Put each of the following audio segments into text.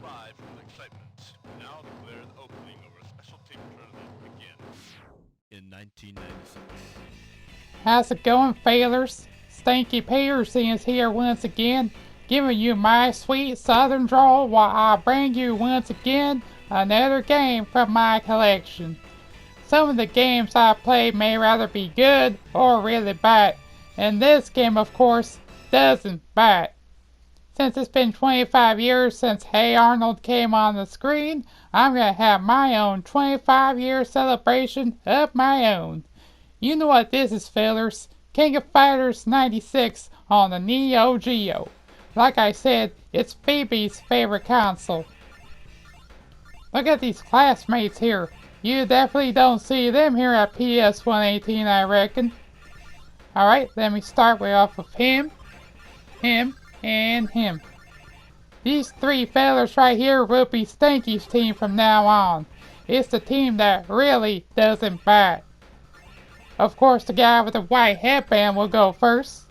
survive from the excitement. Now declare the opening of our special tape tournament begins. In 1996. How's it going, failers? Stinky Peterson is here once again, giving you my sweet southern drawl while I bring you once again another game from my collection. Some of the games I played may rather be good or really bad, and this game of course doesn't bite. Since it's been 25 years since Hey Arnold came on the screen, I'm gonna have my own 25-year celebration of my own. You know what this is, fellers. King of Fighters 96 on the NEO-GEO. Like I said, it's Phoebe's favorite console. Look at these classmates here. You definitely don't see them here at PS 118, I reckon. Alright, let me start way off of him, and him. These three fellas right here will be Stinky's team from now on. It's the team that really doesn't bite. Of course, the guy with the white headband will go first.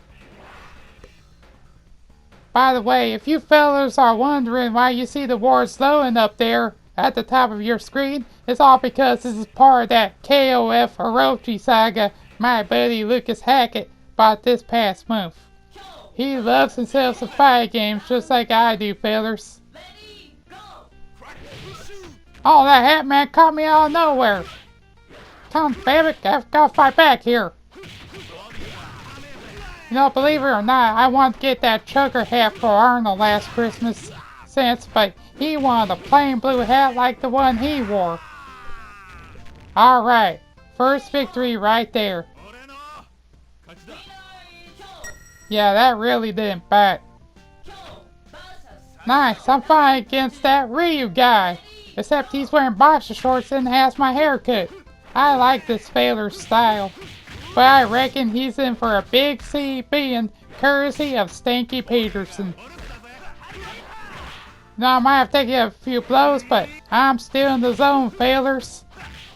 By the way, if you fellas are wondering why you see the words loading up there at the top of your screen, it's all because this is part of that KOF Orochi Saga my buddy Lucas Hackett bought this past month. He loves himself some fighting games just like I do, fellas. Oh, that hat man caught me out of nowhere. Come, baby, I've got to fight back here. You know, believe it or not, I wanted to get that trucker hat for Arnold last Christmas, but he wanted a plain blue hat like the one he wore. Alright, first victory right there. Yeah, that really didn't bite. Nice, I'm fighting against that Ryu guy. Except he's wearing boxer shorts and has my haircut. I like this feller's style. But I reckon he's in for a big CB and courtesy of Stinky Peterson. Now I might have taken a few blows, but I'm still in the zone, fellas.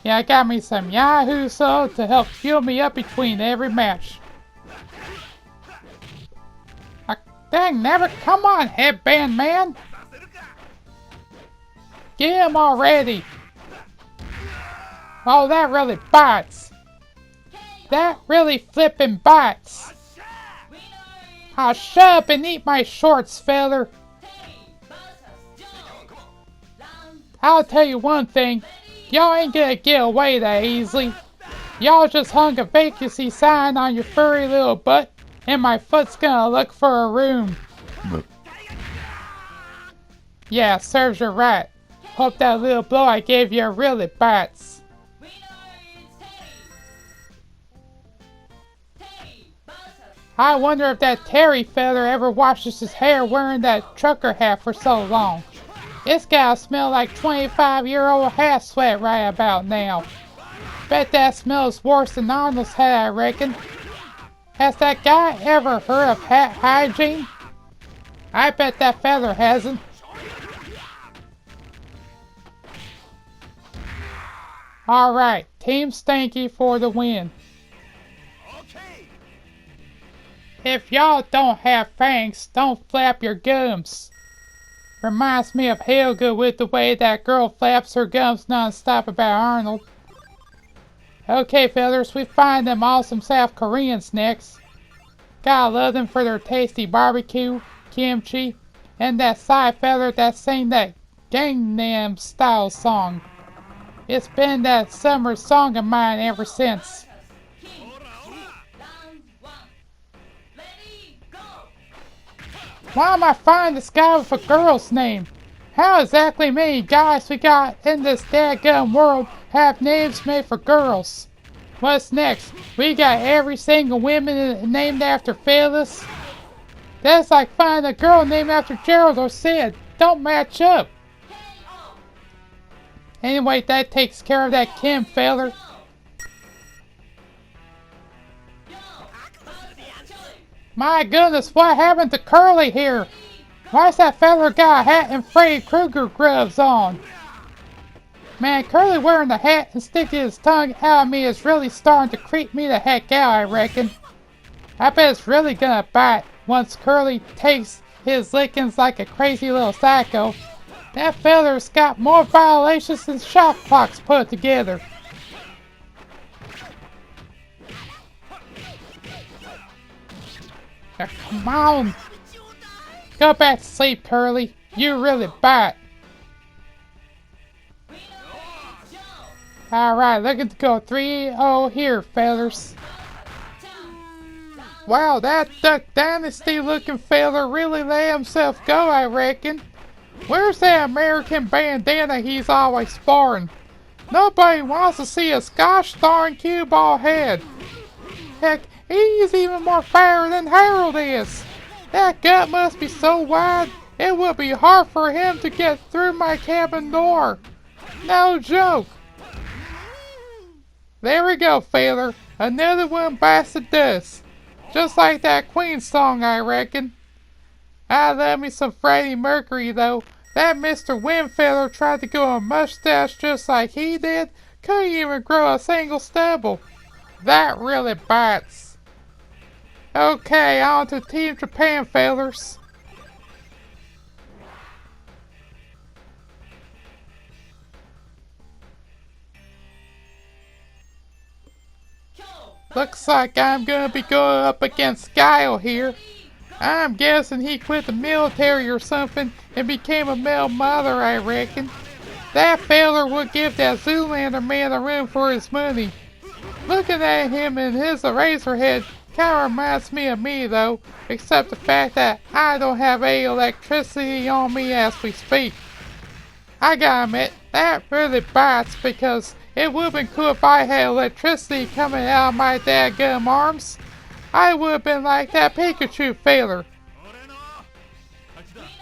Yeah, I got me some Yahoo Soul to help fuel me up between every match. Dang, never, come on, headband man! Get him already! Oh, that really bites! That really flippin' bites! I'll shut up and eat my shorts, feller! I'll tell you one thing, y'all ain't gonna get away that easily. Y'all just hung a vacancy sign on your furry little butt, and my foot's gonna look for a room. Yeah, serves you right. Hope that little blow I gave you really bites. I wonder if that Terry feather ever washes his hair wearing that trucker hat for so long. It's gotta smell like 25-year-old hat sweat right about now. Bet that smells worse than Arnold's hat, I reckon. Has that guy ever heard of hat hygiene? I bet that feather hasn't. Alright, Team Stinky for the win. If y'all don't have fangs, don't flap your gums. Reminds me of Helga with the way that girl flaps her gums non-stop about Arnold. Okay, fellas, we find them awesome South Koreans next. Gotta love them for their tasty barbecue, kimchi, and that side fella that sang that Gangnam Style song. It's been that summer song of mine ever since. Why am I finding this guy with a girl's name? How exactly many guys we got in this dadgum world have names made for girls? What's next? We got every single woman named after fellas? That's like finding a girl named after Gerald or Sid. Don't match up. Anyway, that takes care of that Kim feller. My goodness, what happened to Curly here? Why's that feller got a hat and Freddy Krueger gloves on? Man, Curly wearing the hat and sticking his tongue out at me is really starting to creep me the heck out, I reckon. I bet it's really gonna bite once Curly takes his lickings like a crazy little psycho. That fella's got more violations than shot clocks put together. Now, come on. Go back to sleep, Curly. You really bite. Alright, looking to go 3-0 here, fellas. Wow, that Duck Dynasty looking fella really let himself go, I reckon. Where's that American bandana he's always sporting? Nobody wants to see a gosh darn cue ball head. Heck, he's even more fire than Harold is. That gut must be so wide, it would be hard for him to get through my cabin door. No joke. There we go, feller. Another one bites the dust. Just like that Queen song, I reckon. I love me some Freddie Mercury, though. That Mr. Wynn feller tried to grow a mustache just like he did. Couldn't even grow a single stubble. That really bites. Okay, on to Team Japan, fellers. Looks like I'm gonna be going up against Guile here. I'm guessing he quit the military or something and became a male mother, I reckon. That feller would give that Zoolander man a run for his money. Looking at him and his eraser head kinda reminds me of me though, except the fact that I don't have any electricity on me as we speak. I gotta admit, that really bites because it would've been cool if I had electricity coming out of my dadgum arms. I would've been like that Pikachu feller.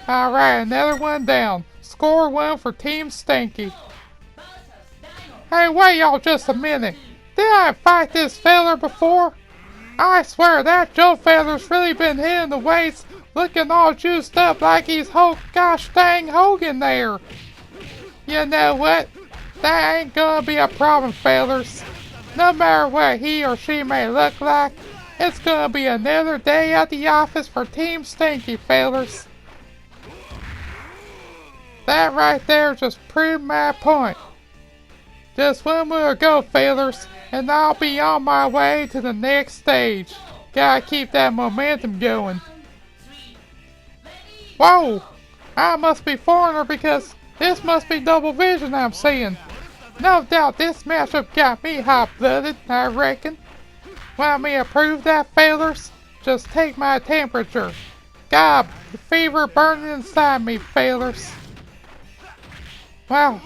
Alright, another one down. Score 1 for Team Stinky. Hey, wait y'all just a minute. Did I fight this feller before? I swear that Joe feller's really been hitting the weights, looking all juiced up like he's gosh dang Hogan there. You know what? That ain't gonna be a problem, fellers. No matter what he or she may look like, it's gonna be another day at the office for Team Stinky, fellers. That right there just proved my point. Just one more go, fellers, and I'll be on my way to the next stage. Gotta keep that momentum going. Whoa! I must be foreigner because this must be double vision I'm seeing. No doubt this matchup got me hot-blooded, I reckon. Want me to prove that, fellers? Just take my temperature. God, the fever burning inside me, fellers. Wow,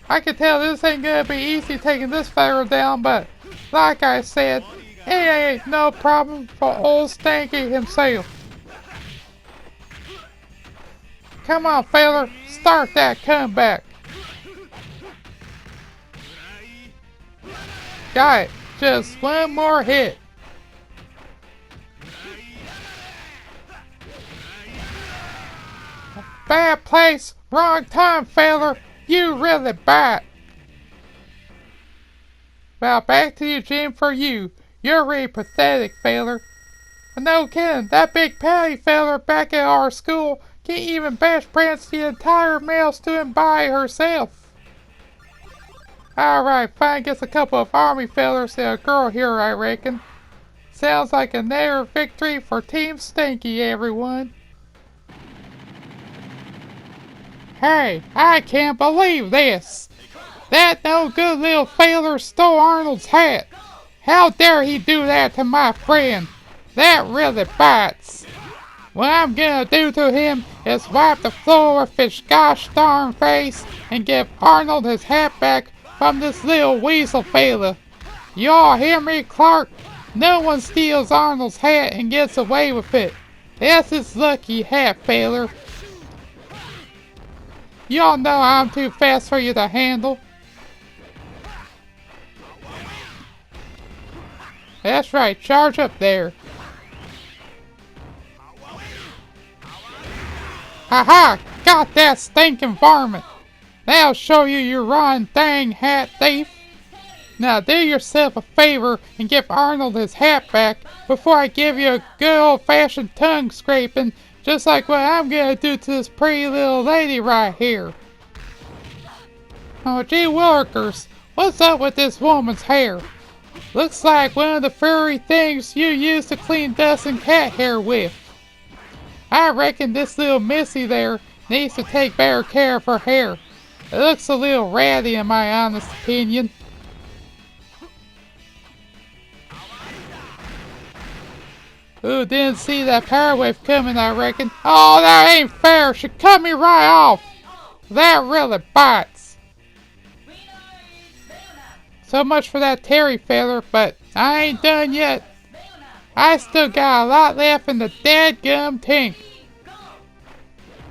I can tell this ain't gonna be easy taking this feller down, but like I said, it ain't no problem for old Stinky himself. Come on, feller, start that comeback. Got it. Just one more hit. Bad place, wrong time, feller. You really bite. Well, back to the gym for you. You're really pathetic, feller. No kidding, that big patty feller back at our school can't even bench press the entire male student by herself. Alright, fine, gets a couple of army fellers and a girl here, I reckon. Sounds like another victory for Team Stinky, everyone. Hey, I can't believe this! That no good little feller stole Arnold's hat! How dare he do that to my friend? That really bites! What I'm gonna do to him is wipe the floor with his gosh darn face and give Arnold his hat back from this little weasel fella. Y'all hear me, Clark? No one steals Arnold's hat and gets away with it. That's his lucky hat, feller. Y'all know I'm too fast for you to handle. That's right, charge up there. Haha, got that stinking varmint. That'll show you, you rotten dang hat thief. Now do yourself a favor and give Arnold his hat back before I give you a good old-fashioned tongue scraping Just like what I'm gonna do to this pretty little lady right here. Oh gee willikers, what's up with this woman's hair? Looks like one of the furry things you use to clean dust and cat hair with. I reckon this little missy there needs to take better care of her hair. It looks a little ratty in my honest opinion. Ooh, didn't see that power wave coming, I reckon. Oh, that ain't fair. She cut me right off. That really bites. So much for that Terry feather, but I ain't done yet. I still got a lot left in the dadgum tank.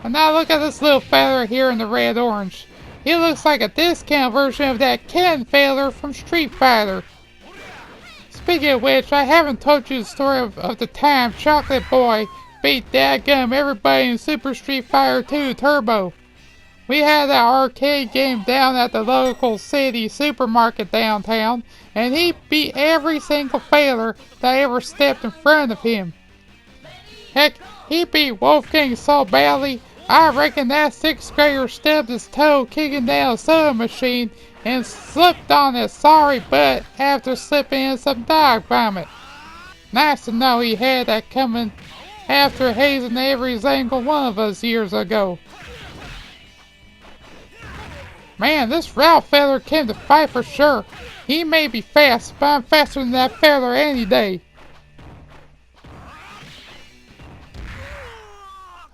And now look at this little feather here in the red orange. He looks like a discount version of that Ken feather from Street Fighter. Speaking of which, I haven't told you the story of the time Chocolate Boy beat dadgum everybody in Super Street Fighter 2 Turbo. We had that arcade game down at the local city supermarket downtown, and he beat every single failure that ever stepped in front of him. Heck, he beat Wolfgang so badly, I reckon that 6th grader stubbed his toe kicking down a sewing machine and slipped on his sorry butt after slipping in some dog vomit. Nice to know he had that coming after hazing every single one of us years ago. Man, this Ralph feather came to fight for sure. He may be fast, but I'm faster than that feather any day.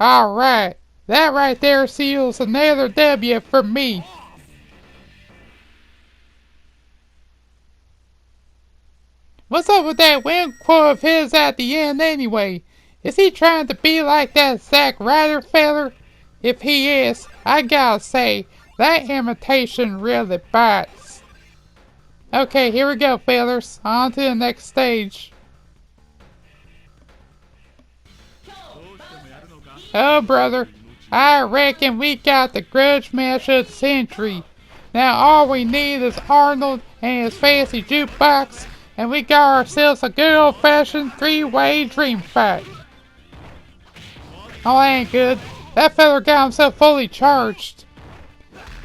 Alright, that right there seals another W for me. What's up with that wind quote of his at the end anyway? Is he trying to be like that Zack Ryder feather? If he is, I gotta say, that imitation really bites. Okay, here we go, feathers. On to the next stage. Oh, brother, I reckon we got the grudge match of the century. Now all we need is Arnold and his fancy jukebox, and we got ourselves a good old-fashioned three-way dream fight. Oh, that ain't good. That feather got himself fully charged.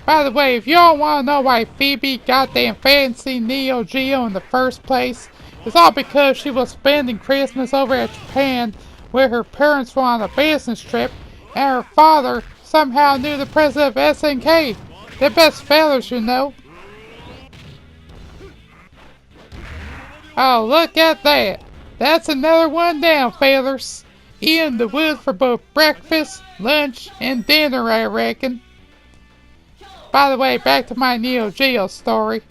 By the way, if y'all want to know why Phoebe got the fancy NEO-GEO in the first place, it's all because she was spending Christmas over at Japan where her parents were on a business trip, and her father somehow knew the president of SNK. The best feathers, you know. Oh, look at that. That's another one down, feathers. In the woods for both breakfast, lunch, and dinner, I reckon. By the way, back to my NEO-GEO story.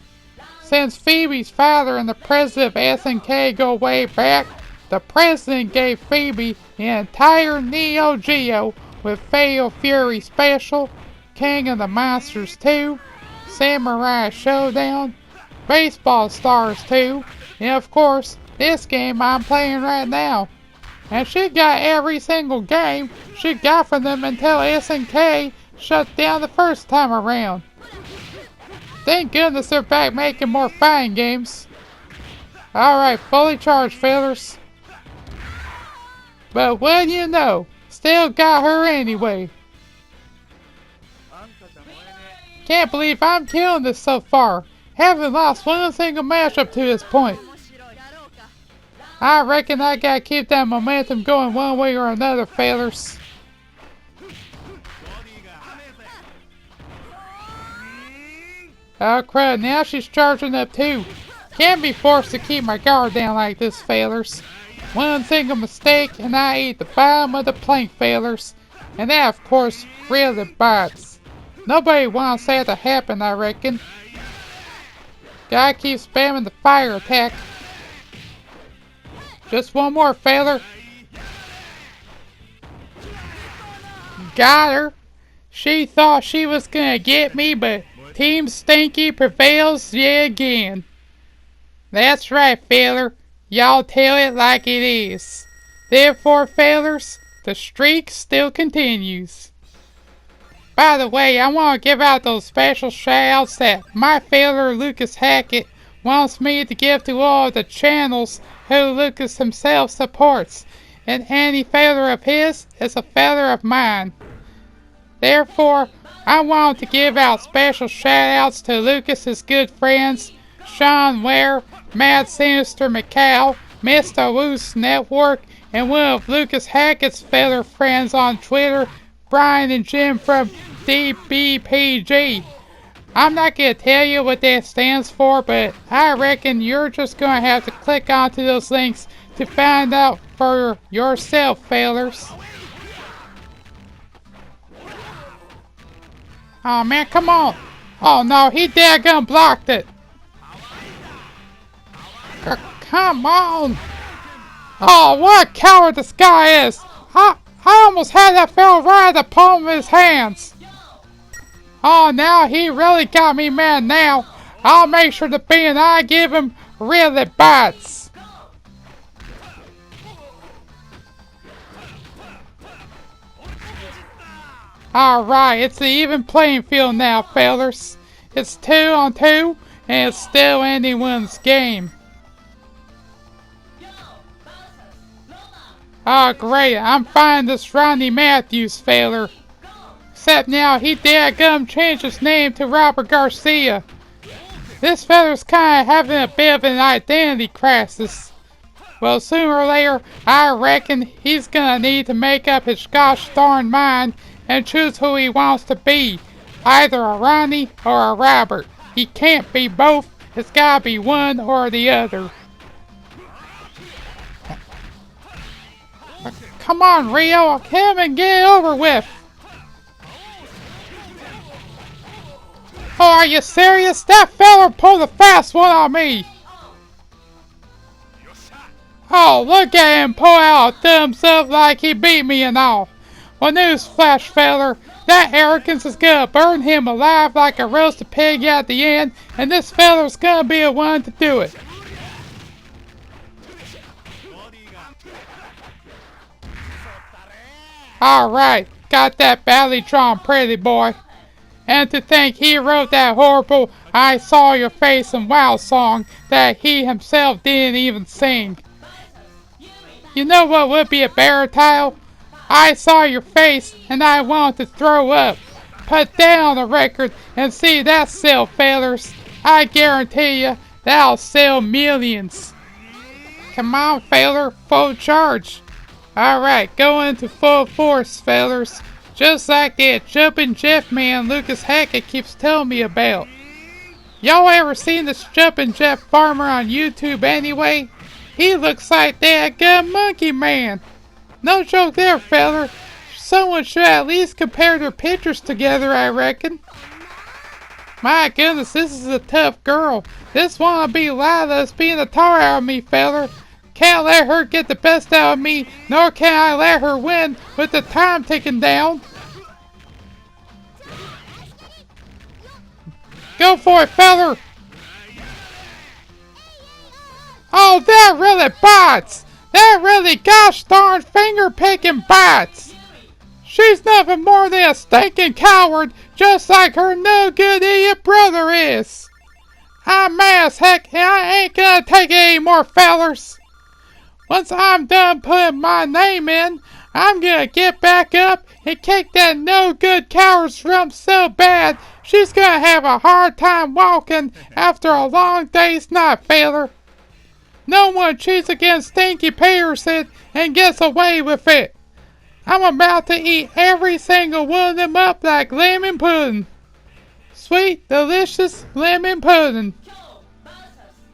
Since Phoebe's father and the president of SNK go way back, the president gave Phoebe the entire NEO-GEO with Fatal Fury Special, King of the Monsters 2, Samurai Showdown, Baseball Stars 2, and of course, this game I'm playing right now. And she got every single game she got from them until SNK shut down the first time around. Thank goodness they're back making more fighting games. Alright, fully charged, feathers. But what do you know? Still got her anyway. Can't believe I'm killing this so far. Haven't lost one single match up to this point. I reckon I gotta keep that momentum going one way or another, feathers. Oh crud, now she's charging up too. Can't be forced to keep my guard down like this, feathers. One single mistake and I eat the bottom of the plank, feathers. And that of course really bites. Nobody wants that to happen, I reckon. Gotta keep spamming the fire attack. Just one more, feather. Got her. She thought she was gonna get me, but Team Stinky prevails yet again. That's right, feather. Y'all tell it like it is. Therefore, feathers, the streak still continues. By the way, I want to give out those special shoutouts that my feather Lucas Hackett wants me to give to all the channels who Lucas himself supports. and any feather of his is a feather of mine. Therefore, I want to give out special shout-outs to Lucas's good friends, Sean Ware, Mad Sinister McCall, Mr. Woos Network, and one of Lucas Hackett's feather friends on Twitter, Brian and Jim from DBPG. I'm not going to tell you what that stands for, but I reckon you're just going to have to click onto those links to find out for yourself, fellas. Oh man, come on. Oh no, he daggone blocked it. Come on. Oh, what a coward this guy is. I almost had that fella right at the palm of his hands. Oh, now he really got me mad now. I'll make sure the bean I give him really bites. Alright, it's an even playing field now, fellas. It's 2-on-2, and it's still anyone's game. Oh great, I'm finding this Ronnie Matthews feller. Except now he dadgum changed his name to Robert Garcia. This feller's kinda having a bit of an identity crisis. Well, sooner or later, I reckon he's gonna need to make up his gosh darn mind and choose who he wants to be. Either a Ronnie or a Robert. He can't be both. It's gotta be one or the other. Come on, Rio. Come and get it over with. Oh, are you serious? That fella pulled a fast one on me. Oh, look at him pull out a thumbs up like he beat me and all. Well, newsflash, feller, that arrogance is gonna burn him alive like a roasted pig at the end, and this feller's gonna be the one to do it. Alright, got that badly drawn pretty boy. And to think he wrote that horrible I Saw Your Face and Wow song that he himself didn't even sing. You know what would be a better title? I saw your face and I want to throw up. Put that on the record and see that sell, fellers. I guarantee you that'll sell millions. Come on, feller, full charge. Alright, go into full force, fellers. Just like that jumping Jeff man Lucas Hackett keeps telling me about. Y'all ever seen this jumping Jeff farmer on YouTube anyway? He looks like that good monkey man. No joke there, feller. Someone should at least compare their pictures together, I reckon. My goodness, this is a tough girl. This wannabe Lila's being a tar out of me, feller. Can't let her get the best out of me, nor can I let her win with the time ticking down. Go for it, feller! Oh, that really bites! That really gosh darn finger picking bites! She's nothing more than a stinking coward, just like her no good idiot brother is. I'm mad as heck, and I ain't gonna take it anymore, fellers. Once I'm done putting my name in, I'm gonna get back up and kick that no good coward's rump so bad she's gonna have a hard time walking after a long day's night, feller. No one cheats against Stinky Peterson and gets away with it. I'm about to eat every single one of them up like lemon pudding. Sweet, delicious lemon pudding.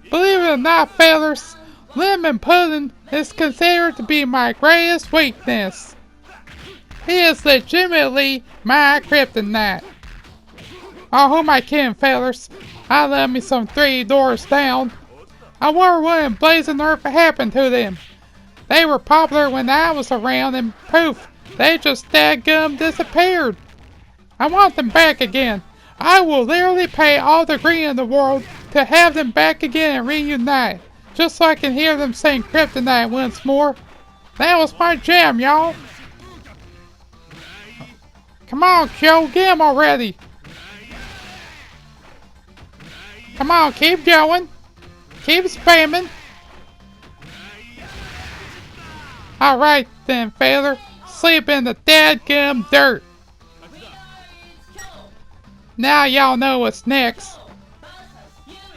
Believe it or not, fellers, lemon pudding is considered to be my greatest weakness. It is legitimately my kryptonite. Oh, who am I kidding, fellers? I love me some 3 Doors Down. I wonder what in blazing earth happened to them. They were popular when I was around and poof, they just dadgum disappeared. I want them back again. I will literally pay all the green in the world to have them back again and reunite. Just so I can hear them sing Kryptonite once more. That was my jam, y'all. Come on, Kyo, get him already. Come on, keep going. Keep spamming. Alright then, feather. Sleep in the dadgum dirt. Now y'all know what's next.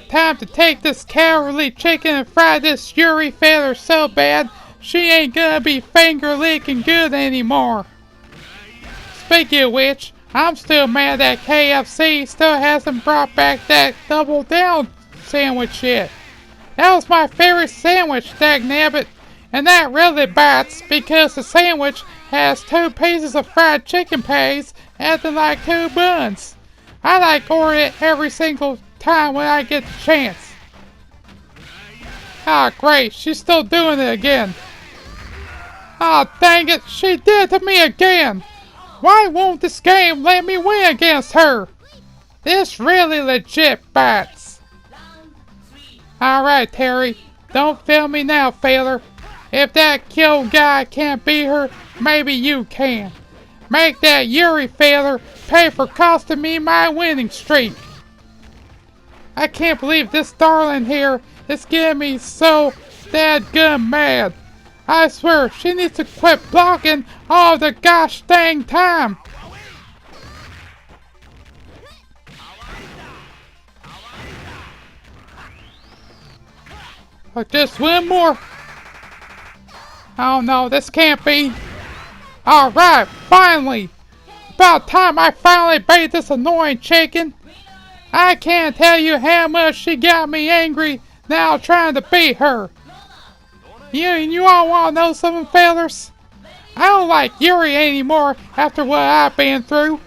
Time to take this cowardly chicken and fry this Yuri feather so bad she ain't gonna be finger licking good anymore. Speaking of which, I'm still mad that KFC still hasn't brought back that double down sandwich yet. That was my favorite sandwich, dagnabbit, and that really bites because the sandwich has 2 pieces of fried chicken patties acting like 2 buns. I like order it every single time when I get the chance. Ah, great, she's still doing it again. Ah, dang it, she did it to me again. Why won't this game let me win against her? This really legit bites. Alright, Terry, don't fail me now, Failure. If that kill guy can't beat her, maybe you can. Make that Yuri Failure pay for costing me my winning streak. I can't believe this darling here is getting me so dadgum mad. I swear, she needs to quit blocking all the gosh dang time. Oh, just one more. Oh no, this can't be. Alright, finally. About time I finally beat this annoying chicken. I can't tell you how much she got me angry now trying to beat her. You all want to know something, fellas? I don't like Yuri anymore after what I've been through.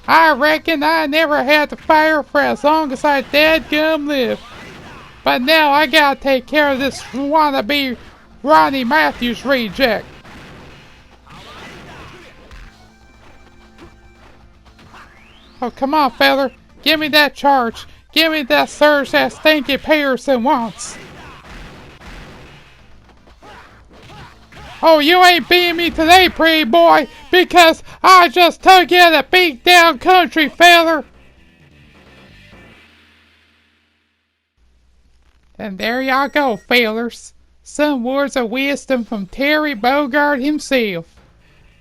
I reckon I never had to fight her for as long as I dadgum live. But now I gotta take care of this wannabe Ronnie Matthews reject. Oh, come on, fella. Give me that charge. Give me that surge that Stinky Peterson wants. Oh, you ain't beating me today, pretty boy, because I just took you to beat down country, fella. And there y'all go, fellers. Some words of wisdom from Terry Bogard himself.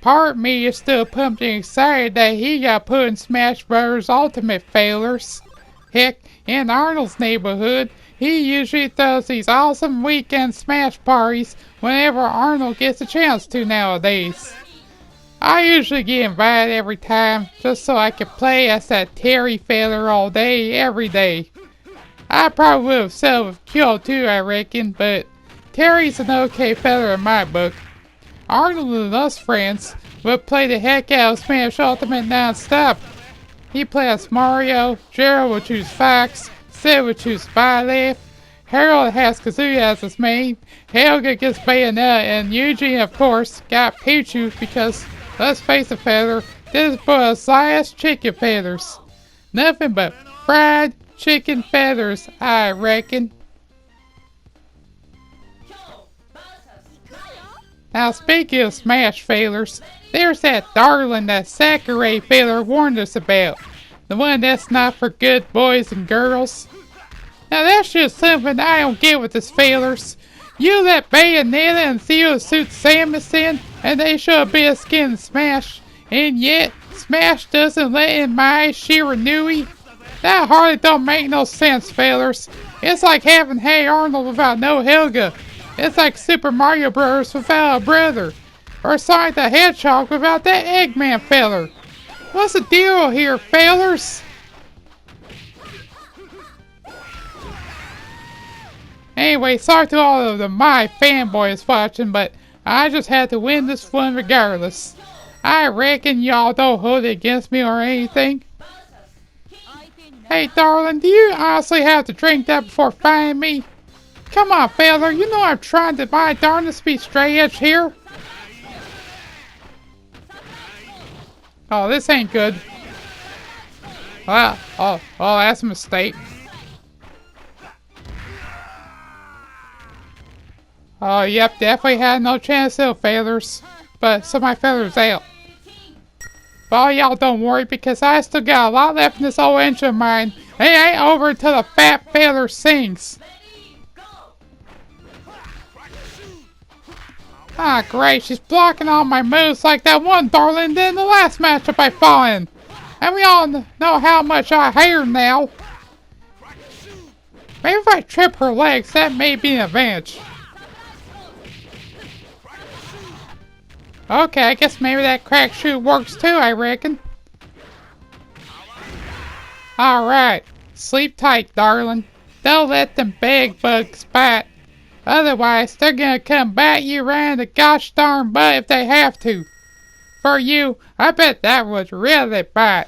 Part of me is still pumped and excited that he got put in Smash Bros. Ultimate, fellers. Heck, in Arnold's neighborhood, he usually throws these awesome weekend Smash parties whenever Arnold gets a chance to nowadays. I usually get invited every time just so I can play as that Terry feller all day, every day. I probably would have settled with Kill too, I reckon, but Terry's an okay feller in my book. Arnold and us friends would play the heck out of Smash Ultimate non-stop. He play as Mario, Gerald would choose Fox, Sid would choose Violet, Harold has Kazuya as his main, Helga gets Bayonetta, and Eugene, of course, got Pichu because, let's face it, feather, this boy is last chicken feathers. Nothing but fried chicken feathers, I reckon. Now, speaking of Smash failures, there's that darling that Sakurai failure warned us about. The one that's not for good boys and girls. Now, that's just something I don't get with this failures. You let Bayonetta and Zero Suit Samus in, and they show a bit of skin in Smash. And yet, Smash doesn't let in Mai Shiranui. That hardly don't make no sense, failures. It's like having Hey Arnold without no Helga. It's like Super Mario Bros. Without a brother. Or Sonic the Hedgehog without that Eggman feller. What's the deal here, failures? Anyway, sorry to all of the My fanboys watching, but I just had to win this one regardless. I reckon y'all don't hold it against me or anything. Hey, darling, do you honestly have to drink that before fighting me? Come on, fella, you know I'm trying to my darndest be straight edge here. Oh, this ain't good. Well, oh, that's a mistake. Oh, yep, definitely had no chance of feathers. But some of my feathers out. But all y'all don't worry because I still got a lot left in this old engine of mine. It ain't over until the fat feather sings. Ah, great, she's blocking all my moves like that one darling did in the last matchup I fought in. And we all know how much I hate her now. Maybe if I trip her legs, that may be an advantage. Okay, I guess maybe that crack shoe works too, I reckon. Alright, sleep tight, darling. Don't let them beg bugs bite. Otherwise, they're gonna come bat you around the gosh darn butt if they have to. For you, I bet that was really bad.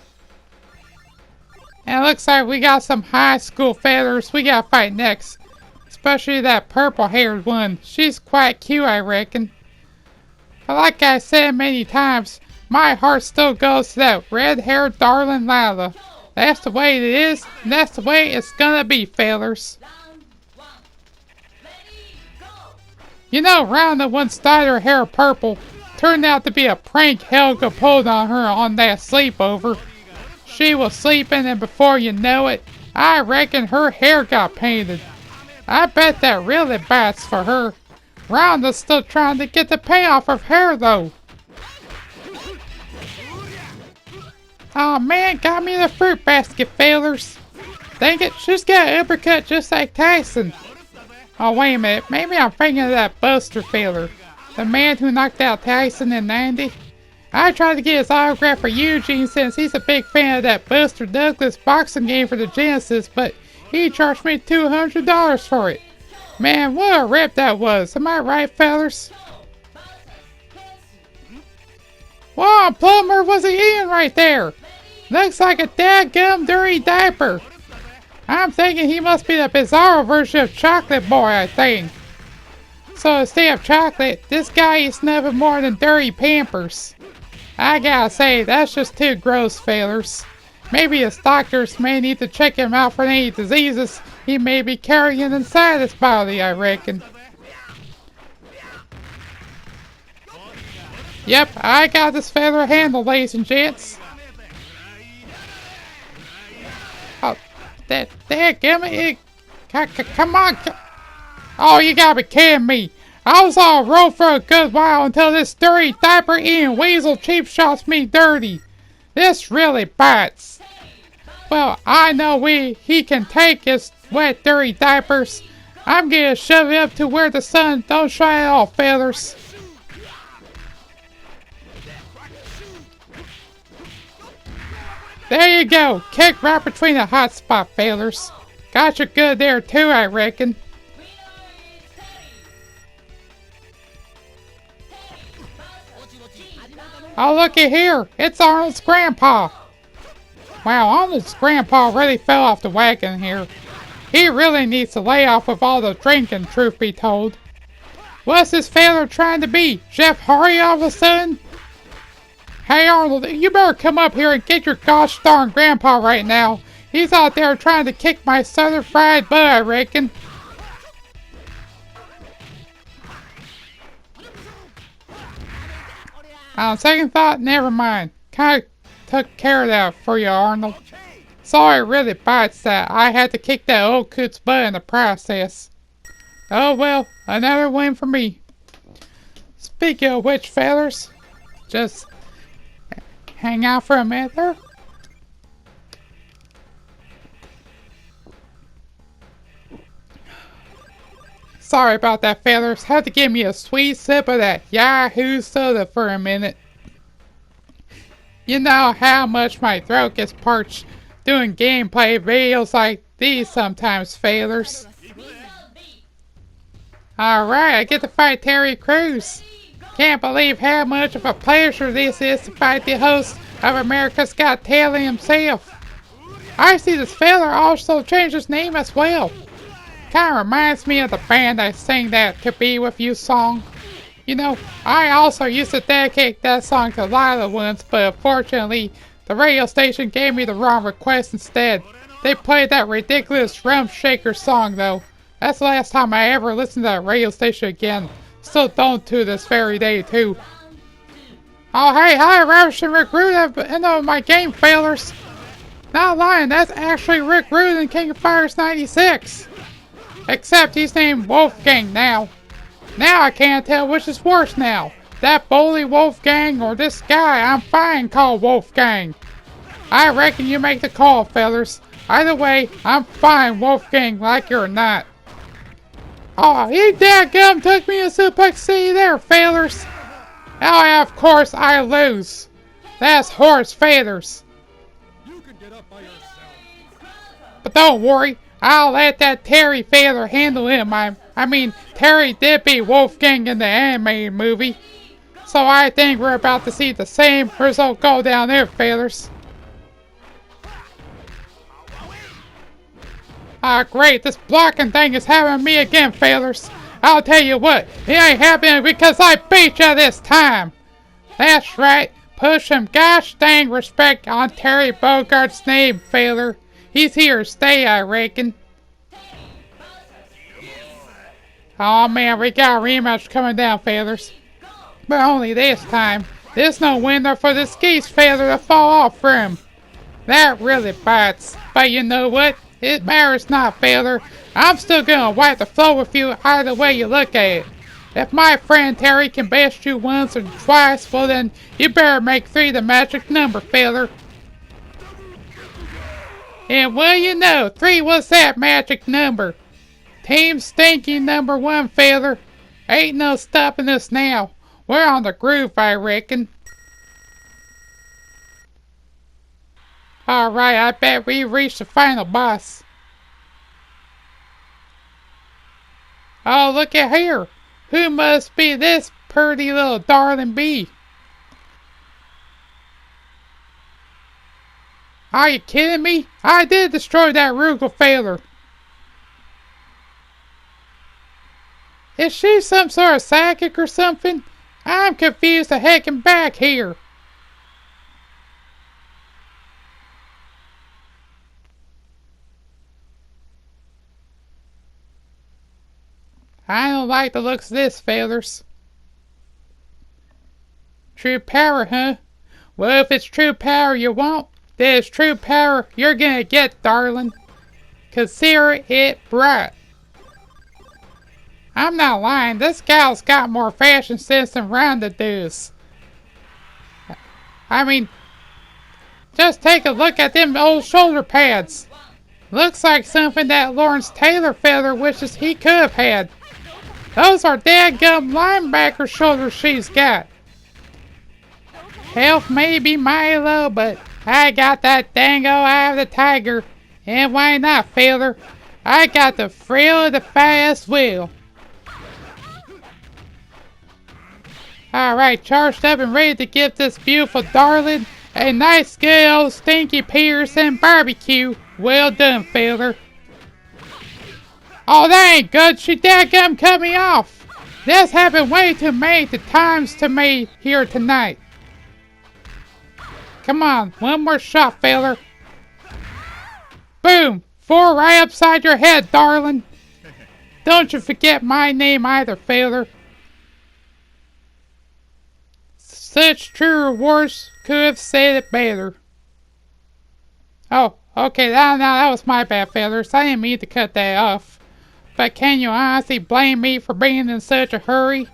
And it looks like we got some high school feathers we gotta fight next. Especially that purple-haired one. She's quite cute, I reckon. But like I said many times, my heart still goes to that red-haired darling Lila. That's the way it is, and that's the way it's gonna be, fellers. You know, Rhonda once dyed her hair purple. Turned out to be a prank Helga pulled on her on that sleepover. She was sleeping, and before you know it, I reckon her hair got painted. I bet that really bites for her. Rhonda's still trying to get the payoff of hair, though. Aw, man, got me in the fruit basket, fellers. Dang it, she's got an uppercut just like Tyson. Oh, wait a minute, maybe I'm thinking of that Buster feller. The man who knocked out Tyson in '90. I tried to get his autograph for Eugene since he's a big fan of that Buster Douglas boxing game for the Genesis, but he charged me $200 for it. Man, what a rip that was. Am I right, fellers? Wow, Plumber was he eating right there? Looks like a dadgum dirty diaper. I'm thinking he must be the bizarro version of Chocolate Boy, I think. So instead of chocolate, this guy eats nothing more than dirty Pampers. I gotta say, that's just too gross, fellers. Maybe his doctors may need to check him out for any diseases he may be carrying inside his body, I reckon. Yep, I got this feather handled, ladies and gents. Oh, dadgummit, come on. Oh, you gotta be kidding me. I was all rolled for a good while until this dirty diaper-eating weasel cheap shots me dirty. This really bites. Well, I know he can take his wet dirty diapers. I'm gonna shove it up to where the sun don't shine at all, fellers. There you go. Kick right between the hot spot, fellers. Got you good there too, I reckon. Oh, looky here. It's Arnold's grandpa. Wow, Arnold's grandpa really fell off the wagon here. He really needs to lay off with all the drinking, truth be told. What's this feller trying to be? Jeff Hardy all of a sudden? Hey Arnold, you better come up here and get your gosh darn grandpa right now. He's out there trying to kick my southern fried butt, I reckon. On second thought, never mind. Kinda took care of that for you, Arnold. Sorry it really bites that I had to kick that old coot's butt in the process. Oh well, another win for me. Speaking of which, fellers, just hang out for a minute there. Sorry about that, fellers. Had to give me a sweet sip of that Yahoo soda for a minute. You know how much my throat gets parched doing gameplay videos like these sometimes, fellers. Alright, I get to fight Terry Crews. Can't believe how much of a pleasure this is to fight the host of America's Got Talent himself. I see this feller also changed his name as well. Kinda reminds me of the band I sang that To Be With You song. You know, I also used to dedicate that song to Lila once, but unfortunately, the radio station gave me the wrong request instead. They played that ridiculous Rump Shaker song though. That's the last time I ever listened to that radio station again. Still don't to this very day too. Oh hey, hi Roush and Rick Rude into my game, failers. Not lying, that's actually Rick Rude in King of Fighters 96. Except he's named Wolfgang now. Now I can't tell which is worse now. That bully Wolfgang or this guy I'm fine called Wolfgang. I reckon you make the call, fellers. Either way, I'm fine Wolfgang like you're not. Aw, he dadgum took me to Suplex City there, fellers. Oh, of course I lose. That's horse feathers. You can get up by yourself. But don't worry, I'll let that Terry feather handle him. I mean, Terry did beat Wolfgang in the animated movie. So I think we're about to see the same result go down there, feathers. Ah, great, this blocking thing is having me again, feathers. I'll tell you what, it ain't happening because I beat you this time. That's right, put some gosh dang respect on Terry Bogart's name, feather. He's here to stay, I reckon. Oh man, we got a rematch coming down, feathers. But only this time, there's no window for the skis feather to fall off from. That really bites. But you know what? It matters not, feather. I'm still gonna wipe the floor with you either way you look at it. If my friend Terry can best you once or twice, well then, you better make 3 the magic number, feather. And well you know, 3 was that magic number. Team Stinky #1, feather. Ain't no stopping us now. We're on the groove, I reckon. Alright, I bet we reached the final boss. Oh, look at here. Who must be this pretty little darling bee? Are you kidding me? I did destroy that Rugal feather. Is she some sort of psychic or something? I'm confused the heckin' back here. I don't like the looks of this, feathers. True power, huh? Well, if it's true power you want, then it's true power you're gonna get, darling. Consider it bright. I'm not lying, this gal's got more fashion sense than Rhonda does. I mean, just take a look at them old shoulder pads. Looks like something that Lawrence Taylor feather wishes he could have had. Those are dadgum linebacker shoulders she's got. Health may be mighty low, but I got that dango eye of the tiger. And why not, feather? I got the frill of the fast wheel. Alright, charged up and ready to give this beautiful darling a nice good old Stinky Peterson barbecue. Well done, feather. Oh, that ain't good. She dadgum cut me off. This happened way too many times to me here tonight. Come on, one more shot, feather. Boom! 4 right upside your head, darling. Don't you forget my name either, feather. Such true rewards could have said it better. Oh, okay, that was my bad, feathers. I didn't mean to cut that off. But can you honestly blame me for being in such a hurry?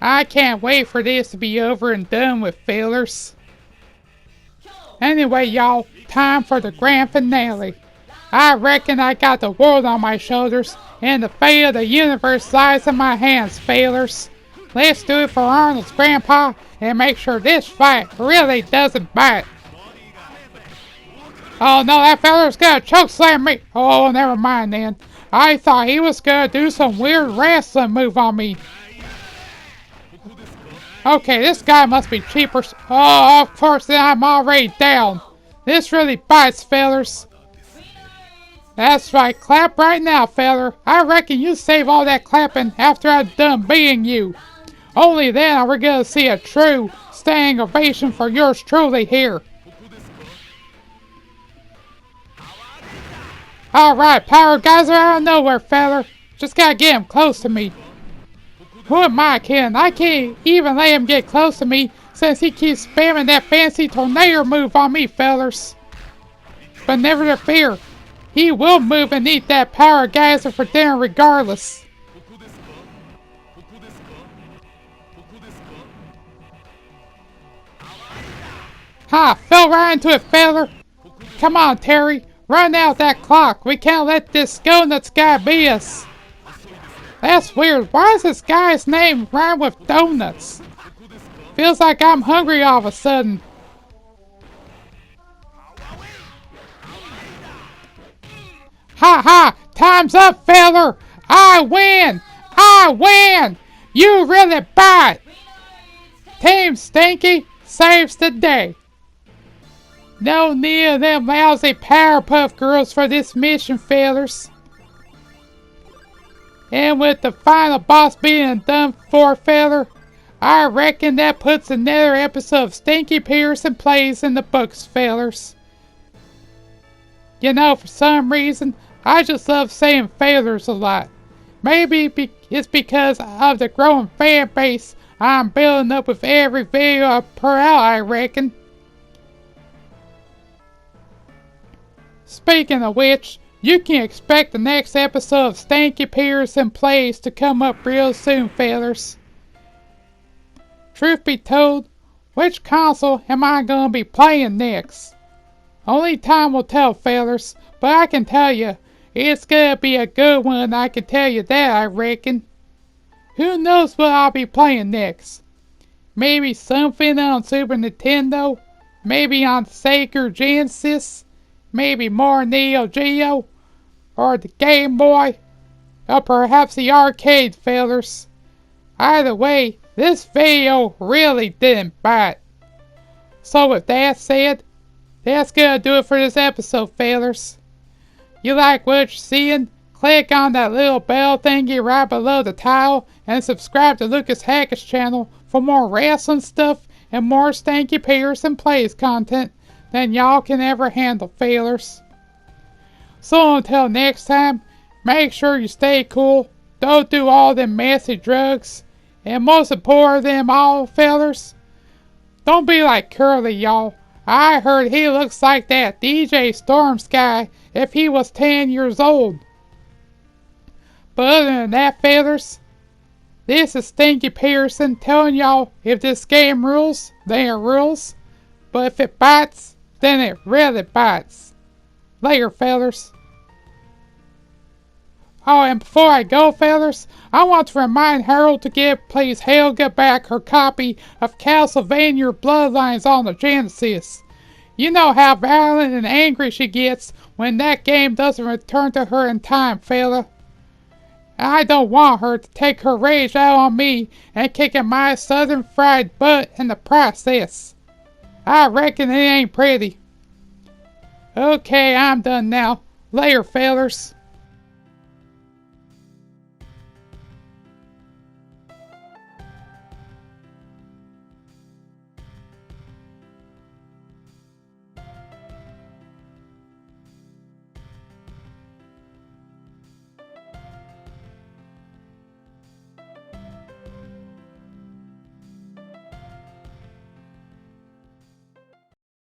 I can't wait for this to be over and done with, feathers. Anyway, y'all, time for the grand finale. I reckon I got the world on my shoulders, and the fate of the universe lies in my hands, feathers. Let's do it for Arnold's grandpa, and make sure this fight really doesn't bite. Oh no, that fella's gonna chokeslam me. Oh, never mind then. I thought he was gonna do some weird wrestling move on me. Okay, this guy must be cheaper. Oh, of course, then I'm already down. This really bites, fellers. That's right, clap right now, feller. I reckon you save all that clapping after I'm done beating you. Only then are we gonna see a true standing ovation for yours truly here. Alright, power geyser out of nowhere, feller. Just gotta get him close to me. Who am I kidding? I can't even let him get close to me since he keeps spamming that fancy tornado move on me, fellers. But never to fear, he will move and eat that power geyser for dinner regardless. Ha! Fell right into it, feller. Come on, Terry. Run out that clock. We can't let this go-nuts guy beat us. That's weird. Why is this guy's name rhyme with donuts? Feels like I'm hungry all of a sudden. Ha ha! Time's up, feller! I win! I win! You really bite! Team Stinky saves the day. No need of them lousy Powerpuff Girls for this mission, fellers. And with the final boss being done for, feller, I reckon that puts another episode of Stinky Peterson Plays in the books, fellers. You know, for some reason, I just love saying fellers a lot. Maybe it's because of the growing fan base I'm building up with every video I put out, I reckon. Speaking of which, you can expect the next episode of Stinky Peterson Plays to come up real soon, fellers. Truth be told, which console am I gonna be playing next? Only time will tell, fellers, but I can tell you, it's gonna be a good one, I can tell you that, I reckon. Who knows what I'll be playing next? Maybe something on Super Nintendo? Maybe on Sega Genesis? Maybe more Neo-GEO? Or the Game Boy? Or perhaps the arcade, fellers? Either way, this video really didn't bite. So with that said, that's gonna do it for this episode, fellers. You like what you're seeing? Click on that little bell thingy right below the title and subscribe to Lucas Hackett's channel for more wrestling stuff and more Stinky Peterson Plays content than y'all can ever handle, fellers. So until next time, make sure you stay cool, don't do all them messy drugs, and most important of them all, fellers, don't be like Curly, y'all. I heard he looks like that DJ Storms guy if he was 10 years old. But other than that, fellers, this is Stinky Peterson telling y'all if this game rules, then it rules. But if it bites, then it really bites. Later, fellers. Oh, and before I go, fellers, I want to remind Harold to give please Helga back her copy of Castlevania Bloodlines on the Genesis. You know how violent and angry she gets when that game doesn't return to her in time, fella. I don't want her to take her rage out on me and kicking my southern fried butt in the process. I reckon it ain't pretty. Okay, I'm done now. Later, fellers.